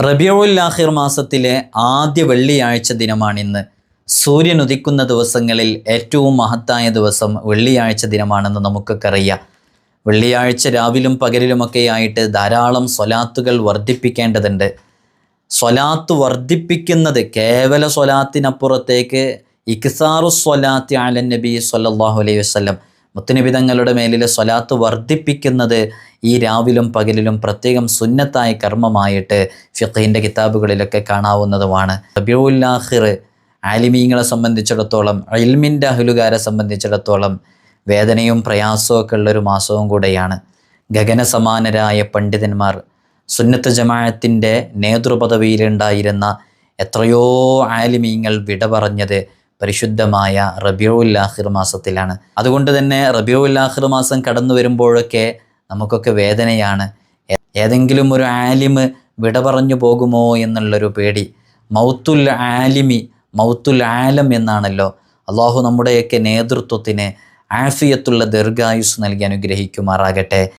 റബീഉൽ ആഖിർ മാസത്തിലെ ആദ്യ വെള്ളിയാഴ്ച ദിനമാണിന്ന്. സൂര്യൻ ഉദിക്കുന്ന ദിവസങ്ങളിൽ ഏറ്റവും മഹത്തായ ദിവസം വെള്ളിയാഴ്ച ദിനമാണെന്ന് നമുക്കൊക്കെ അറിയാം. വെള്ളിയാഴ്ച രാവിലും പകലിലുമൊക്കെയായിട്ട് ധാരാളം സ്വലാത്തുകൾ വർദ്ധിപ്പിക്കേണ്ടതുണ്ട്. സ്വലാത്ത് വർദ്ധിപ്പിക്കുന്നത് കേവല സ്വലാത്തിനപ്പുറത്തേക്ക് ഇക്സാറു സ്വലാത്തി അലൻ നബി സ്വല്ലല്ലാഹു അലൈഹി വസല്ലം, മുത്തുനബി തങ്ങളുടെ മേലിലെ സ്വലാത്ത് വർദ്ധിപ്പിക്കുന്നത് ഈ രാവിലും പകലിലും പ്രത്യേകം സുന്നത്തായ കർമ്മമായിട്ട് ഫിഖ്ഹിൻ്റെ കിതാബുകളിലൊക്കെ കാണാവുന്നതുമാണ്. റബീഉൽ ആഖിർ ആലിമീങ്ങളെ സംബന്ധിച്ചിടത്തോളം, ഇൽമിൻ്റെ അഹ്ലുകാരെ സംബന്ധിച്ചിടത്തോളം വേദനയും പ്രയാസവും ഒക്കെ ഉള്ളൊരു മാസവും കൂടെയാണ്. ഗഗനസമാനരായ പണ്ഡിതന്മാർ, സുന്നത്ത് ജമാഅത്തിൻ്റെ നേതൃപദവിയിലുണ്ടായിരുന്ന എത്രയോ ആലിമീങ്ങൾ വിട പറഞ്ഞത് പരിശുദ്ധമായ റബീഉൽ ആഖിർ മാസത്തിലാണ്. അതുകൊണ്ട് തന്നെ റബീഉൽ ആഖിർ മാസം കടന്നു വരുമ്പോഴൊക്കെ നമുക്കൊക്കെ വേദനയാണ്. ഏതെങ്കിലും ഒരു ആലിമ് വിട പറഞ്ഞു പോകുമോ എന്നുള്ളൊരു പേടി. മൗത്തുൽ ആലിമി മൗത്തുൽ ആലം എന്നാണല്ലോ. അള്ളാഹു നമ്മുടെയൊക്കെ നേതൃത്വത്തിന് ആഫിയത്തുള്ള ദീർഘായുസ് നൽകി അനുഗ്രഹിക്കുമാറാകട്ടെ.